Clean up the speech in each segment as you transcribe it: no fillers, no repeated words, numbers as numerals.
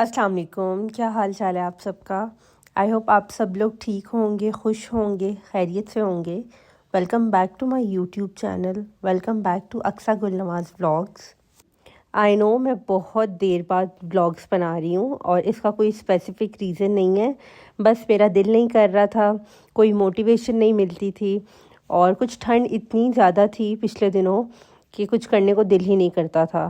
अस्सलाम वालेकुम, क्या हाल चाल है आप सबका। आई होप आप सब लोग ठीक होंगे, खुश होंगे, खैरियत से होंगे। Welcome back to my YouTube channel, welcome back to Aqsa Gul Nawaz vlogs. I know मैं बहुत देर बाद व्लॉग्स बना रही हूँ और इसका कोई स्पेसिफिक रीज़न नहीं है, बस मेरा दिल नहीं कर रहा था, कोई मोटिवेशन नहीं मिलती थी और कुछ ठंड इतनी ज़्यादा थी पिछले दिनों कि कुछ करने को दिल ही नहीं करता था।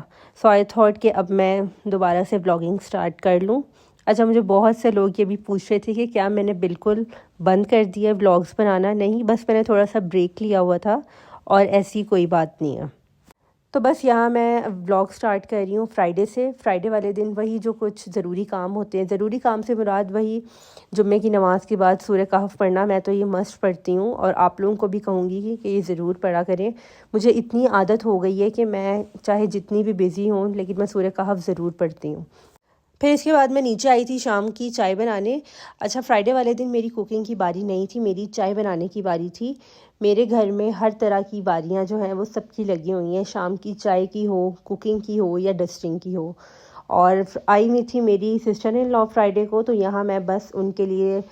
सो आई थॉट कि अब मैं दोबारा से ब्लॉगिंग स्टार्ट कर लूँ। अच्छा, मुझे बहुत से लोग ये भी पूछ रहे थे कि क्या मैंने बिल्कुल बंद कर दिया व्लॉग्स बनाना। नहीं, बस मैंने थोड़ा सा ब्रेक लिया हुआ था और ऐसी कोई बात नहीं है। तो बस यहाँ मैं व्लॉग स्टार्ट कर रही हूँ फ्राइडे से। फ्राइडे वाले दिन वही जो कुछ ज़रूरी काम होते हैं, ज़रूरी काम से मुराद वही जुम्मे की नमाज़ के बाद सूरह कहफ पढ़ना। मैं तो ये मस्ट पढ़ती हूँ और आप लोगों को भी कहूँगी कि ये ज़रूर पढ़ा करें। मुझे इतनी आदत हो गई है कि मैं चाहे जितनी भी बिज़ी हूँ लेकिन मैं सूरह कहफ ज़रूर पढ़ती हूँ। फिर इसके बाद मैं नीचे आई थी शाम की चाय बनाने। अच्छा, फ्राइडे वाले दिन मेरी कुकिंग की बारी नहीं थी, मेरी चाय बनाने की बारी थी। मेरे घर में हर तरह की बारियां जो हैं वो सबकी लगी हुई हैं, शाम की चाय की हो, कुकिंग की हो या डस्टिंग की हो। और आई हुई थी मेरी सिस्टर इन लॉ फ्राइडे को, तो यहाँ मैं बस उनके लिए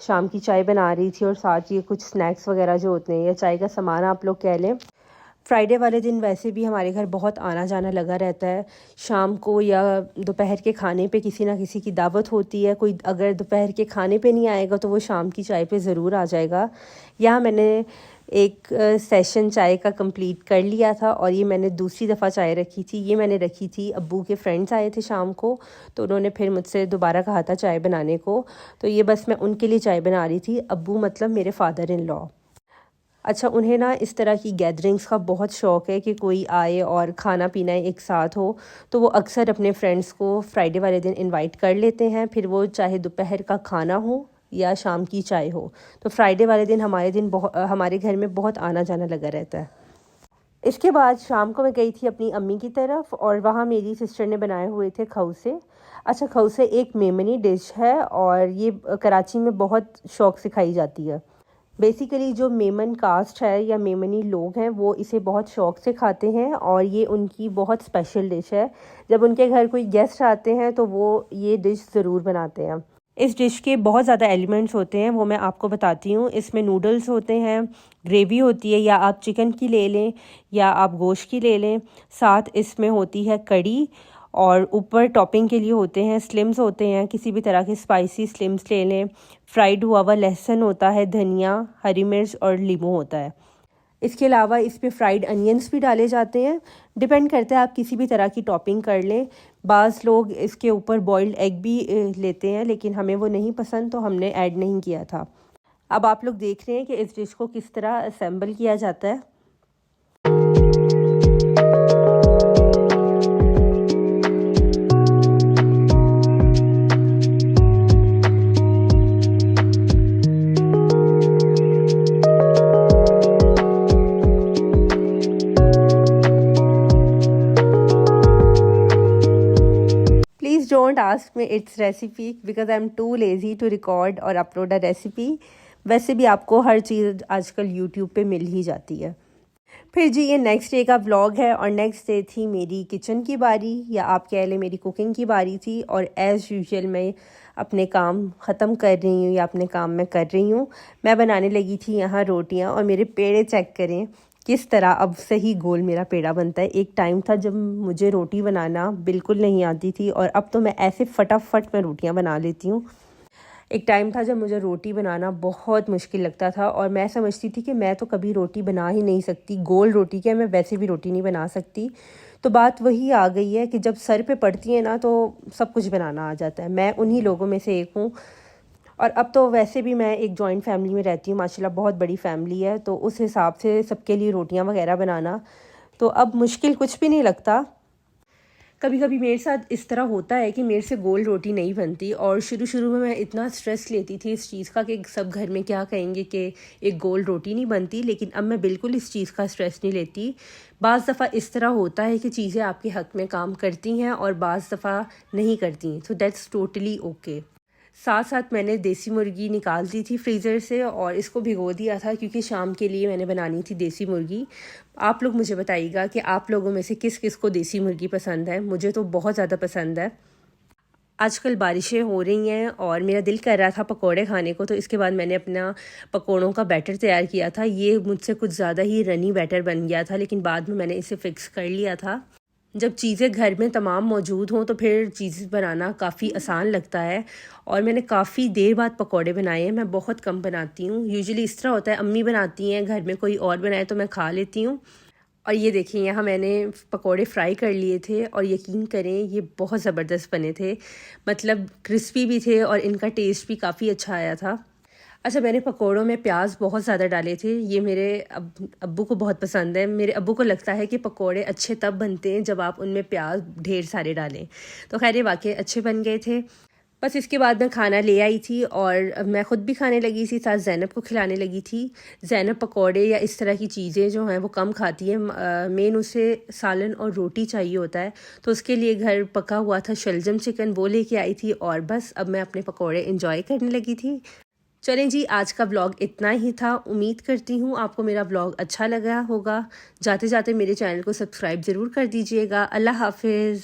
शाम की चाय बना रही थी और साथ ये कुछ स्नैक्स वगैरह जो होते हैं या चाय का सामान आप लोग कह लें। फ्राइडे वाले दिन वैसे भी हमारे घर बहुत आना जाना लगा रहता है। शाम को या दोपहर के खाने पे किसी ना किसी की दावत होती है। कोई अगर दोपहर के खाने पे नहीं आएगा तो वो शाम की चाय पे ज़रूर आ जाएगा। यहाँ मैंने एक सेशन चाय का कंप्लीट कर लिया था और ये मैंने दूसरी दफ़ा चाय रखी थी। ये मैंने रखी थी, अब्बू के फ्रेंड्स आए थे शाम को, तो उन्होंने फिर मुझसे दोबारा कहा था चाय बनाने को। तो ये बस मैं उनके लिए चाय बना रही थी। अब्बू मतलब मेरे फादर इन लॉ। अच्छा, उन्हें ना इस तरह की गैदरिंग्स का बहुत शौक़ है कि कोई आए और खाना पीना एक साथ हो। तो वो अक्सर अपने फ्रेंड्स को फ्राइडे वाले दिन इनवाइट कर लेते हैं, फिर वो चाहे दोपहर का खाना हो या शाम की चाय हो। तो फ्राइडे वाले दिन हमारे घर में बहुत आना जाना लगा रहता है। इसके बाद शाम को मैं गई थी अपनी अम्मी की तरफ और वहाँ मेरी सिस्टर ने बनाए हुए थे खौसे। अच्छा, खौसे एक मेमनी डिश है और ये कराची में बहुत शौक़ से खाई जाती है। बेसिकली जो मेमन कास्ट है या मेमनी लोग हैं वो इसे बहुत शौक़ से खाते हैं और ये उनकी बहुत स्पेशल डिश है। जब उनके घर कोई गेस्ट आते हैं तो वो ये डिश ज़रूर बनाते हैं। इस डिश के बहुत ज़्यादा एलिमेंट्स होते हैं, वो मैं आपको बताती हूँ। इसमें नूडल्स होते हैं, ग्रेवी होती है, या आप चिकन की ले लें या आप गोश्त की ले लें। साथ इसमें होती है कड़ी और ऊपर टॉपिंग के लिए होते हैं स्लिम्स होते हैं, किसी भी तरह के स्पाइसी स्लिम्स ले लें। फ्राइड हुआ हुआ लहसुन होता है, धनिया, हरी मिर्च और लीमू होता है। इसके अलावा इस पे फ्राइड अनियंस भी डाले जाते हैं। डिपेंड करता है आप किसी भी तरह की टॉपिंग कर लें। बाज़ लोग इसके ऊपर बॉइल्ड एग भी लेते हैं, लेकिन हमें वो नहीं पसंद तो हमने ऐड नहीं किया था। अब आप लोग देख रहे हैं कि इस डिश को किस तरह असेंबल किया जाता है। Please don't ask me its recipe because I'm too lazy to record और upload a recipe। वैसे भी आपको हर चीज़ आजकल यूट्यूब पे मिल ही जाती है। फिर जी, ये नेक्स्ट डे का व्लॉग है और नेक्स्ट डे थी मेरी किचन की बारी, या आप कह लें मेरी कुकिंग की बारी थी। और एज़ यूजुअल मैं अपने काम ख़त्म कर रही हूँ या अपने काम मैं कर रही हूँ। मैं बनाने लगी थी यहाँ रोटियाँ और मेरे पेड़े चेक करें किस तरह अब सही गोल मेरा पेड़ा बनता है। एक टाइम था जब मुझे रोटी बनाना बिल्कुल नहीं आती थी और अब तो मैं ऐसे फटाफट मैं रोटियाँ बना लेती हूँ। एक टाइम था जब मुझे रोटी बनाना बहुत मुश्किल लगता था और मैं समझती थी कि मैं तो कभी रोटी बना ही नहीं सकती, गोल रोटी क्या, मैं वैसे भी रोटी नहीं बना सकती। तो बात वही आ गई है कि जब सर पे पड़ती है ना तो सब कुछ बनाना आ जाता है। मैं उन्हीं लोगों में से एक हूँ। और अब तो वैसे भी मैं एक जॉइंट फैमिली में रहती हूँ, माशाल्लाह बहुत बड़ी फैमिली है, तो उस हिसाब से सबके लिए रोटियां वगैरह बनाना तो अब मुश्किल कुछ भी नहीं लगता। कभी कभी मेरे साथ इस तरह होता है कि मेरे से गोल रोटी नहीं बनती और शुरू शुरू में मैं इतना स्ट्रेस लेती थी इस चीज़ का कि सब घर में क्या कहेंगे कि एक गोल रोटी नहीं बनती, लेकिन अब मैं बिल्कुल इस चीज़ का स्ट्रेस नहीं लेती। बाज़ दफ़ा इस तरह होता है कि चीज़ें आपके हक़ में काम करती हैं और बाज़ दफ़ा नहीं करती, सो दैट्स टोटली ओके। साथ साथ मैंने देसी मुर्गी निकाल दी थी फ्रीज़र से और इसको भिगो दिया था क्योंकि शाम के लिए मैंने बनानी थी देसी मुर्गी। आप लोग मुझे बताइएगा कि आप लोगों में से किस किस को देसी मुर्गी पसंद है। मुझे तो बहुत ज़्यादा पसंद है। आजकल बारिशें हो रही हैं और मेरा दिल कर रहा था पकोड़े खाने को, तो इसके बाद मैंने अपना पकोड़ों का बैटर तैयार किया था। ये मुझसे कुछ ज़्यादा ही रनी बैटर बन गया था, लेकिन बाद में मैंने इसे फ़िक्स कर लिया था। जब चीज़ें घर में तमाम मौजूद हों तो फिर चीज़ें बनाना काफ़ी आसान लगता है। और मैंने काफ़ी देर बाद पकोड़े बनाए हैं, मैं बहुत कम बनाती हूँ। यूजुअली इस तरह होता है, अम्मी बनाती हैं, घर में कोई और बनाए तो मैं खा लेती हूँ। और ये देखिए, यहाँ मैंने पकोड़े फ्राई कर लिए थे और यकीन करें ये बहुत ज़बरदस्त बने थे। मतलब क्रिस्पी भी थे और इनका टेस्ट भी काफ़ी अच्छा आया था। अच्छा, मैंने पकोड़ों में प्याज बहुत ज़्यादा डाले थे। ये मेरे अब्बू को बहुत पसंद है। मेरे अब्बू को लगता है कि पकोड़े अच्छे तब बनते हैं जब आप उनमें प्याज ढेर सारे डालें। तो खैर ये वाकई अच्छे बन गए थे। बस इसके बाद मैं खाना ले आई थी और मैं ख़ुद भी खाने लगी थी, साथ ज़ैनब को खिलाने लगी थी। ज़ैनब पकोड़े या इस तरह की चीज़ें जो हैं वो कम खाती है। मेन उसे सालन और रोटी चाहिए होता है, तो उसके लिए घर पका हुआ था शलजम चिकन, वो लेके आई थी और बस अब मैं अपने पकोड़े इंजॉय करने लगी थी। चलें जी, आज का व्लॉग इतना ही था। उम्मीद करती हूँ आपको मेरा व्लॉग अच्छा लगा होगा। जाते जाते मेरे चैनल को सब्सक्राइब ज़रूर कर दीजिएगा। अल्लाह हाफिज़।